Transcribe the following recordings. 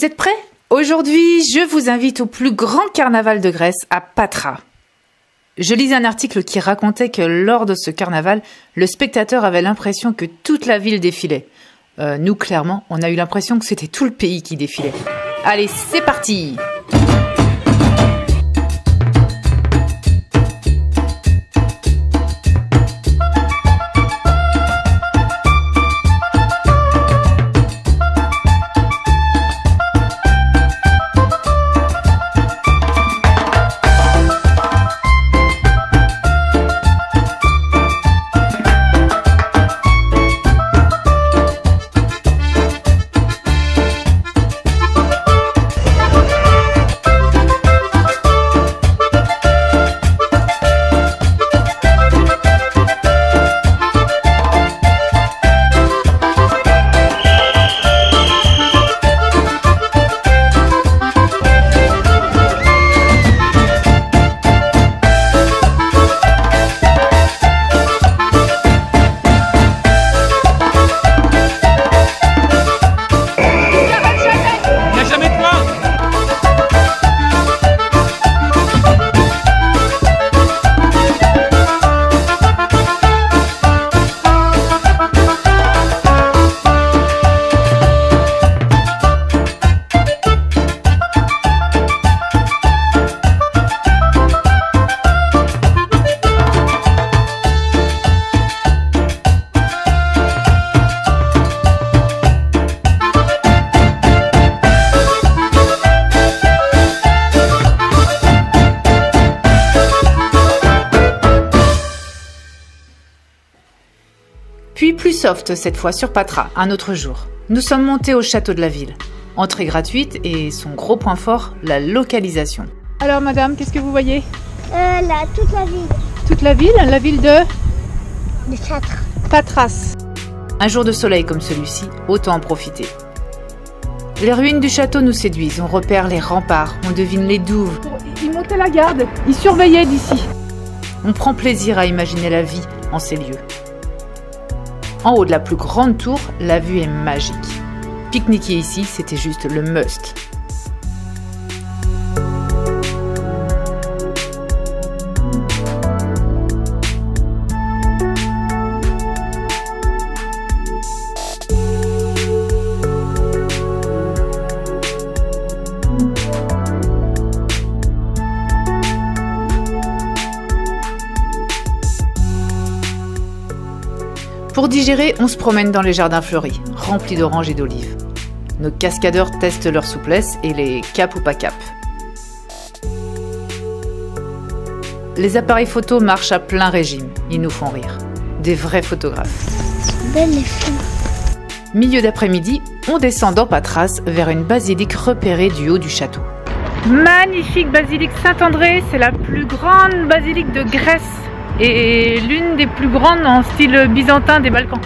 Vous êtes prêts? Aujourd'hui, je vous invite au plus grand carnaval de Grèce, à Patras. Je lisais un article qui racontait que lors de ce carnaval, le spectateur avait l'impression que toute la ville défilait. Nous, clairement, on a eu l'impression que c'était tout le pays qui défilait. Allez, c'est parti! Puis plus soft cette fois sur Patras, un autre jour. Nous sommes montés au château de la ville. Entrée gratuite et son gros point fort, la localisation. Alors madame, qu'est-ce que vous voyez? Toute la ville. Toute la ville? La ville de Patras. Un jour de soleil comme celui-ci, autant en profiter. Les ruines du château nous séduisent, on repère les remparts, on devine les douves. Ils montaient la garde, ils surveillaient d'ici. On prend plaisir à imaginer la vie en ces lieux. En haut de la plus grande tour, la vue est magique. Pique-niquer ici, c'était juste le must. Pour digérer, on se promène dans les jardins fleuris, remplis d'oranges et d'olives. Nos cascadeurs testent leur souplesse et les cap ou pas cap. Les appareils photo marchent à plein régime, ils nous font rire. Des vrais photographes. Belle les filles. Milieu d'après-midi, on descend dans Patras vers une basilique repérée du haut du château. Magnifique basilique Saint-André, c'est la plus grande basilique de Grèce. Et l'une des plus grandes en style byzantin des Balkans.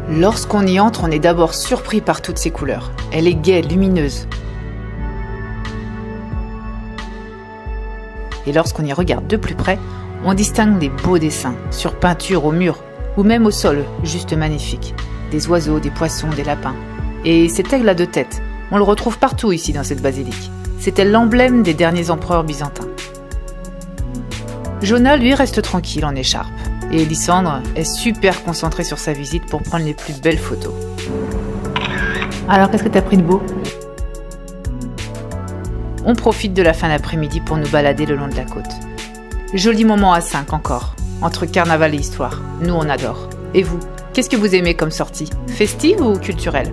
Lorsqu'on y entre, on est d'abord surpris par toutes ces couleurs. Elle est gaie, lumineuse. Et lorsqu'on y regarde de plus près, on distingue des beaux dessins, sur peinture au mur, ou même au sol, juste magnifiques. Des oiseaux, des poissons, des lapins. Et cet aigle à deux têtes, on le retrouve partout ici dans cette basilique. C'était l'emblème des derniers empereurs byzantins. Jonah, lui, reste tranquille en écharpe. Et Lysandre est super concentré sur sa visite pour prendre les plus belles photos. Alors, qu'est-ce que t'as pris de beau ? On profite de la fin d'après-midi pour nous balader le long de la côte. Joli moment à 5 encore, entre carnaval et histoire. Nous, on adore. Et vous, qu'est-ce que vous aimez comme sortie? Festive ou culturelle?